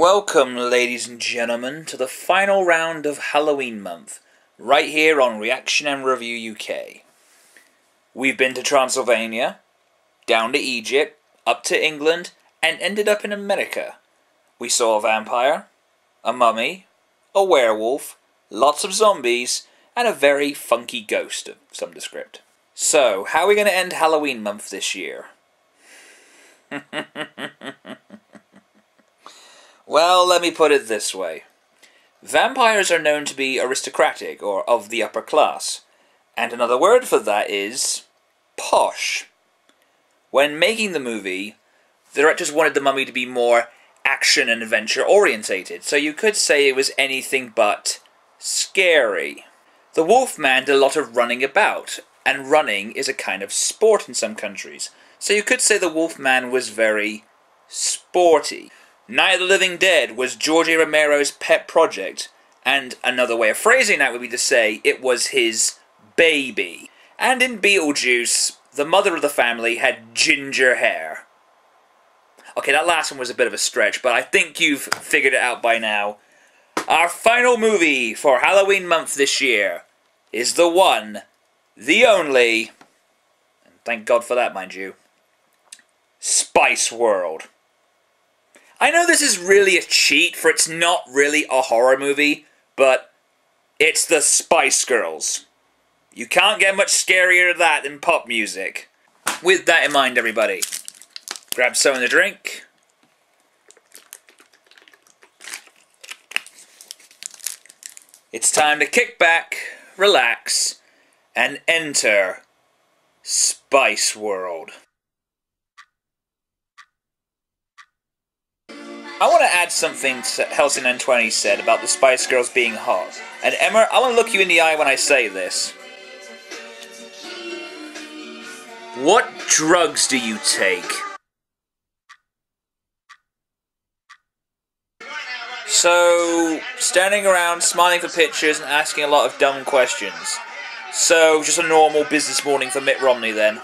Welcome, ladies and gentlemen, to the final round of Halloween month, right here on Reaction and Review UK. We've been to Transylvania, down to Egypt, up to England, and ended up in America. We saw a vampire, a mummy, a werewolf, lots of zombies, and a very funky ghost of some descript. So, how are we going to end Halloween month this year? Well, let me put it this way. Vampires are known to be aristocratic, or of the upper class, and another word for that is posh. When making the movie, the directors wanted the mummy to be more action and adventure orientated, so you could say it was anything but scary. The Wolfman did a lot of running about, and running is a kind of sport in some countries, so you could say the Wolfman was very sporty. Night of the Living Dead was George A. Romero's pet project, and another way of phrasing that would be to say it was his baby. And in Beetlejuice, the mother of the family had ginger hair. Okay, that last one was a bit of a stretch, but I think you've figured it out by now. Our final movie for Halloween month this year is the one, the only, and thank God for that, mind you, Spice World. I know this is really a cheat, for it's not really a horror movie, but it's the Spice Girls. You can't get much scarier than that in pop music. With that in mind, everybody, grab something to drink. It's time to kick back, relax, and enter Spice World. I want to add something to Helsing920 said about the Spice Girls being hot. And Emma, I want to look you in the eye when I say this. What drugs do you take? So, standing around, smiling for pictures, and asking a lot of dumb questions. So, just a normal business morning for Mitt Romney then.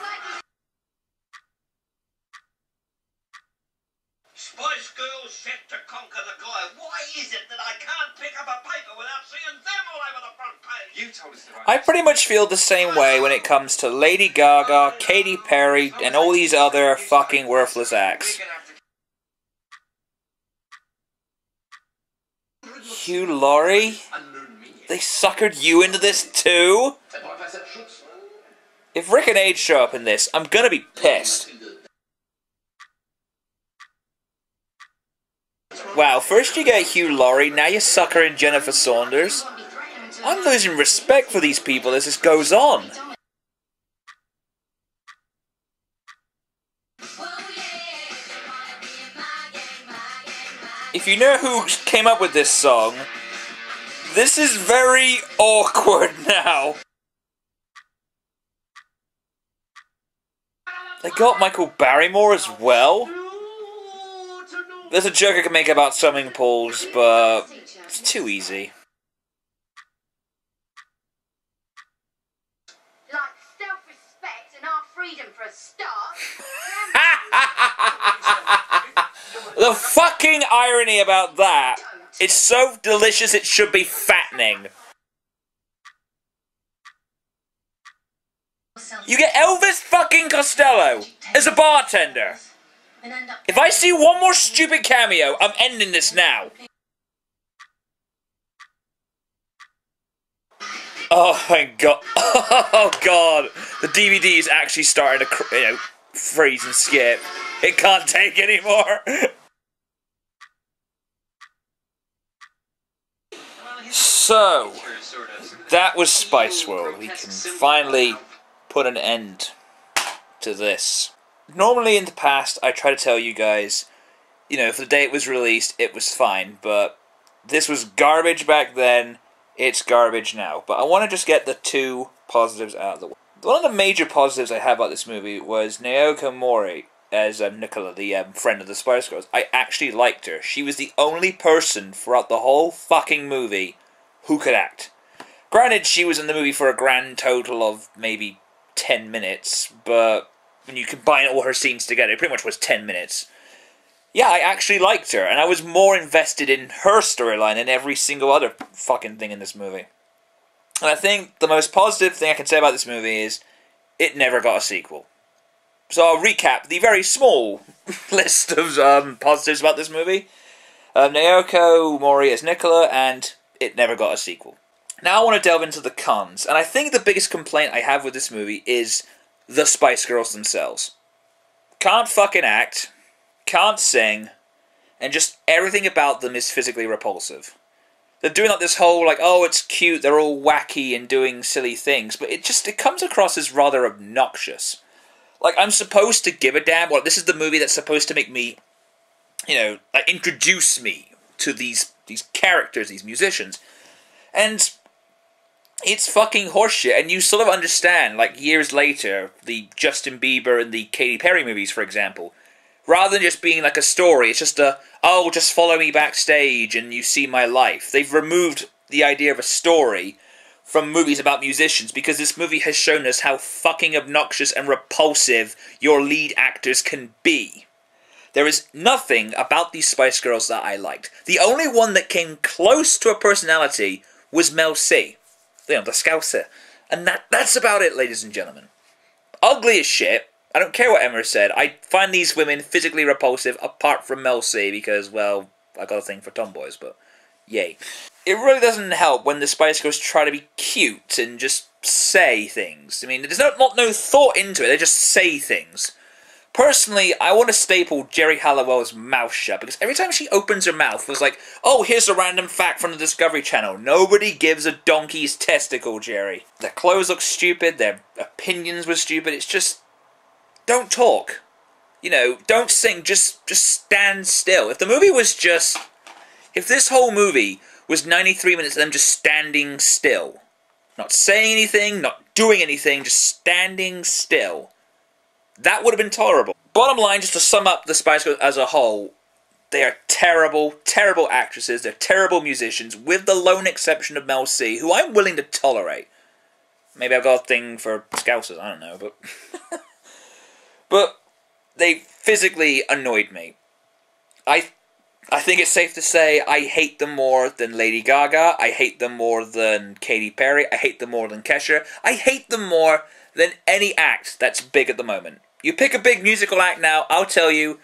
Spice Girls set to conquer the globe. Why is it that I can't pick up a paper without seeing them all over the front page? You told us to write. I pretty much feel the same way when it comes to Lady Gaga, Katy Perry, and all these other fucking worthless acts. Hugh Laurie? They suckered you into this too? If Rick and Age show up in this, I'm gonna be pissed. Wow, first you get Hugh Laurie, now you're suckering Jennifer Saunders. I'm losing respect for these people as this goes on. If you know who came up with this song, this is very awkward now. They got Michael Barrymore as well? There's a joke I can make about swimming pools, but it's too easy. Like self-respect and our freedom for a start. The fucking irony about that, it's so delicious it should be fattening. You get Elvis fucking Costello as a bartender. If I see one more stupid cameo, I'm ending this now. Oh my god. Oh god. The DVD is actually starting to, freeze and skip. It can't take anymore. So, that was Spice World. We can finally put an end to this. Normally in the past, I try to tell you guys, for the day it was released, it was fine, but this was garbage back then, it's garbage now. But I want to just get the two positives out of the way. One of the major positives I have about this movie was Naoko Mori as Nicola, the friend of the Spice Girls. I actually liked her. She was the only person throughout the whole fucking movie who could act. Granted, she was in the movie for a grand total of maybe 10 minutes, but when you combine all her scenes together, it pretty much was 10 minutes. Yeah, I actually liked her, and I was more invested in her storyline than every single other fucking thing in this movie. And I think the most positive thing I can say about this movie is it never got a sequel. So I'll recap the very small list of positives about this movie. Naoko, Mori as Nicola, and it never got a sequel. Now I want to delve into the cons, and I think the biggest complaint I have with this movie is the Spice Girls themselves. Can't fucking act, can't sing, and just everything about them is physically repulsive. They're doing like this whole, like, oh, it's cute, they're all wacky and doing silly things, but it comes across as rather obnoxious. Like, I'm supposed to give a damn, well, this is the movie that's supposed to make me, like, introduce me to these characters, these musicians, and it's fucking horseshit, and you sort of understand, like, years later, the Justin Bieber and the Katy Perry movies, for example. Rather than just being like a story, it's just just follow me backstage and you see my life. They've removed the idea of a story from movies about musicians because this movie has shown us how fucking obnoxious and repulsive your lead actors can be. There is nothing about these Spice Girls that I liked. The only one that came close to a personality was Mel C. The Scouser. And that's about it, ladies and gentlemen. Ugly as shit. I don't care what Emma said. I find these women physically repulsive, apart from Mel C, because, well, I got a thing for tomboys, but yay. It really doesn't help when the Spice Girls try to be cute and just say things. I mean, there's no thought into it, they just say things. Personally, I want to staple Jerry Halliwell's mouth shut, because every time she opens her mouth, it was like, oh, here's a random fact from the Discovery Channel. Nobody gives a donkey's testicle, Jerry. Their clothes look stupid, their opinions were stupid, it's just, don't talk. Don't sing, just stand still. If this whole movie was 93 minutes of them just standing still, not saying anything, not doing anything, just standing still, that would have been tolerable. Bottom line, just to sum up the Spice Girls as a whole, they are terrible, terrible actresses, they're terrible musicians, with the lone exception of Mel C, who I'm willing to tolerate. Maybe I've got a thing for Scousers, I don't know, but... But they physically annoyed me. I think it's safe to say I hate them more than Lady Gaga, I hate them more than Katy Perry, I hate them more than Kesha, I hate them more than any act that's big at the moment. You pick a big musical act now, I'll tell you,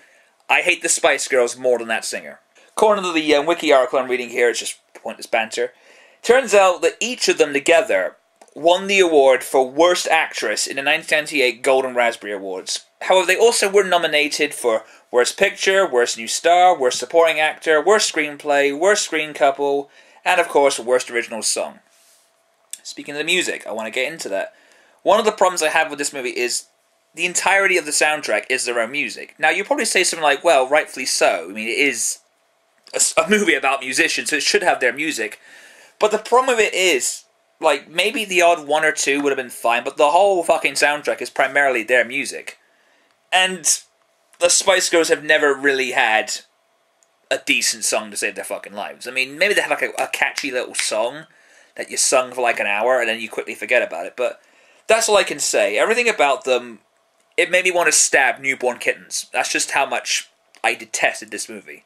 I hate the Spice Girls more than that singer. According to the wiki article I'm reading here, it's just pointless banter. Turns out that each of them together won the award for Worst Actress in the 1998 Golden Raspberry Awards. However, they also were nominated for Worst Picture, Worst New Star, Worst Supporting Actor, Worst Screenplay, Worst Screen Couple, and of course, Worst Original Song. Speaking of the music, I want to get into that. One of the problems I have with this movie is the entirety of the soundtrack is their own music. Now, you'll probably say something like, well, rightfully so. I mean, it is a movie about musicians, so it should have their music. But the problem with it is, like, maybe the odd one or two would have been fine, but the whole fucking soundtrack is primarily their music. And the Spice Girls have never really had a decent song to save their fucking lives. I mean, maybe they have like a catchy little song that you sung for like an hour and then you quickly forget about it, but that's all I can say. Everything about them, it made me want to stab newborn kittens. That's just how much I detested this movie.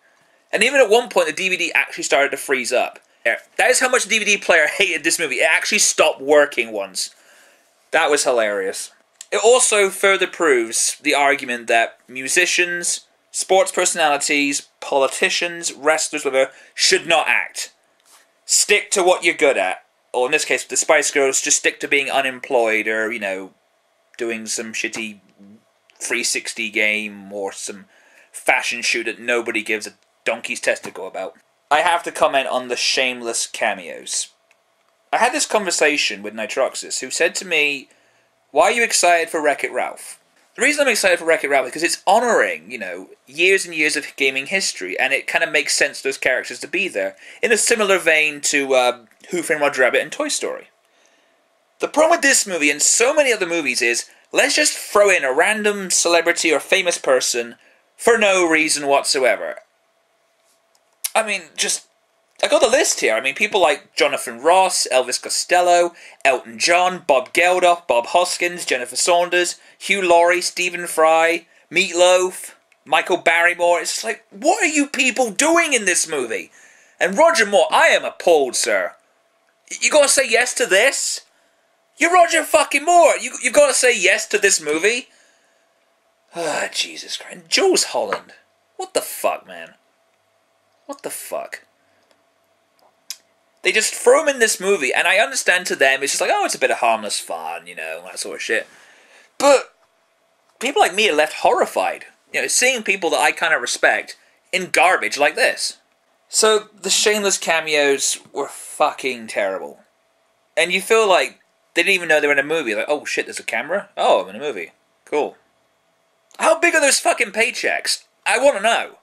And even at one point, the DVD actually started to freeze up. That is how much the DVD player hated this movie. It actually stopped working once. That was hilarious. It also further proves the argument that musicians, sports personalities, politicians, wrestlers, whatever, should not act. Stick to what you're good at. Or in this case, the Spice Girls, just stick to being unemployed or, doing some shitty 360 game or some fashion shoot that nobody gives a donkey's testicle about. I have to comment on the Shameless Cameos. I had this conversation with Nitroxis, who said to me, why are you excited for Wreck-It Ralph? The reason I'm excited for Wreck-It Ralph is because it's honouring, years and years of gaming history, and it kind of makes sense for those characters to be there, in a similar vein to Who Framed Roger Rabbit and Toy Story. The problem with this movie and so many other movies is, let's just throw in a random celebrity or famous person for no reason whatsoever. I mean, I got the list here. I mean, people like Jonathan Ross, Elvis Costello, Elton John, Bob Geldof, Bob Hoskins, Jennifer Saunders, Hugh Laurie, Stephen Fry, Meatloaf. Michael Barrymore. It's just like, what are you people doing in this movie? And Roger Moore, I am appalled, sir. You gotta say yes to this? You're Roger fucking Moore. You've got to say yes to this movie? Ah, Jesus Christ. And Jules Holland. What the fuck, man? What the fuck? They just throw him in this movie, and I understand to them, it's just like, oh, it's a bit of harmless fun, you know, that sort of shit. But people like me are left horrified. You know, seeing people that I kind of respect in garbage like this. So, the Shameless Cameos were fucking terrible. And you feel like they didn't even know they were in a movie. Like, oh shit, there's a camera? Oh, I'm in a movie. Cool. How big are those fucking paychecks? I want to know.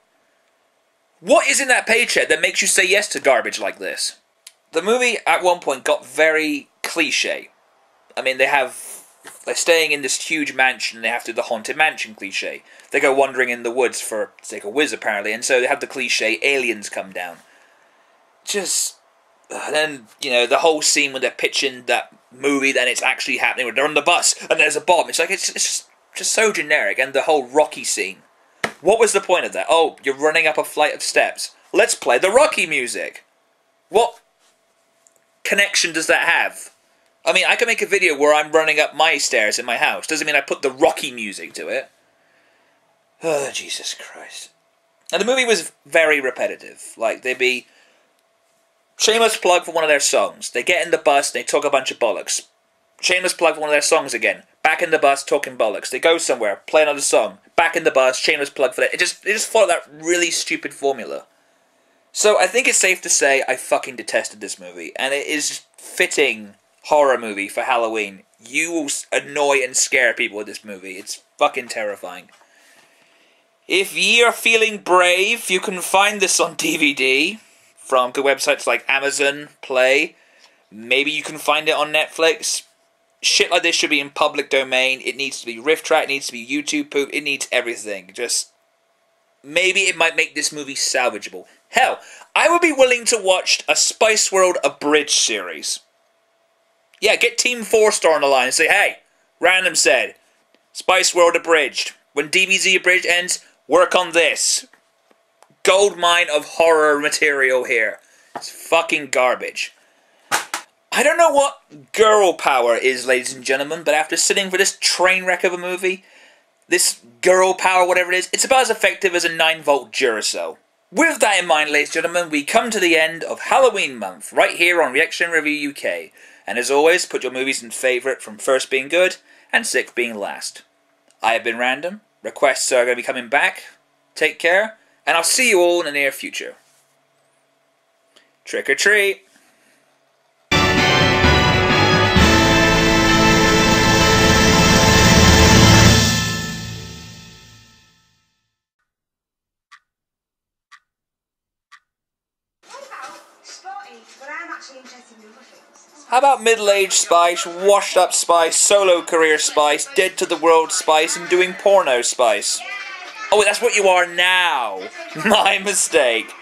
What is in that paycheck that makes you say yes to garbage like this? The movie, at one point, got very cliche. I mean, they're staying in this huge mansion, and they have to do the Haunted Mansion cliche. They go wandering in the woods to take a whiz, apparently, and so they have the cliche, aliens come down. Just... And then, you know, the whole scene when they're pitching that movie, then it's actually happening, when they're on the bus, and there's a bomb. It's like, it's just so generic, and the whole Rocky scene. What was the point of that? Oh, you're running up a flight of steps. Let's play the Rocky music. What connection does that have? I mean, I can make a video where I'm running up my stairs in my house. Doesn't mean I put the Rocky music to it. Oh, Jesus Christ. And the movie was very repetitive. Like, they'd be... Shameless plug for one of their songs. They get in the bus, they talk a bunch of bollocks. Shameless plug for one of their songs again. Back in the bus, talking bollocks. They go somewhere, play another song. Back in the bus, shameless plug for that. It just followed that really stupid formula. So I think it's safe to say I fucking detested this movie. And it is fitting horror movie for Halloween. You will annoy and scare people with this movie. It's fucking terrifying. If ye are feeling brave, you can find this on DVD. From good websites like Amazon, Play. Maybe you can find it on Netflix. Shit like this should be in public domain. It needs to be RiffTrax, it needs to be YouTube poop, it needs everything. Just, maybe it might make this movie salvageable. Hell, I would be willing to watch a Spice World abridged series. Yeah, get Team 4-Star on the line and say, hey, Random said, Spice World abridged. When DBZ abridged ends, work on this. Goldmine of horror material here. It's fucking garbage. I don't know what girl power is, ladies and gentlemen, but after sitting for this train wreck of a movie, this girl power, whatever it is, it's about as effective as a 9-volt Duracell. With that in mind, ladies and gentlemen, we come to the end of Halloween month, right here on Reaction Review UK. And as always, put your movies in favourite from first being good and sixth being last. I have been Random. Requests are going to be coming back. Take care. And I'll see you all in the near future. Trick or treat! How about middle-aged Spice, washed-up Spice, solo career Spice, dead to the world Spice, and doing porno Spice? Oh, that's what you are now. My mistake.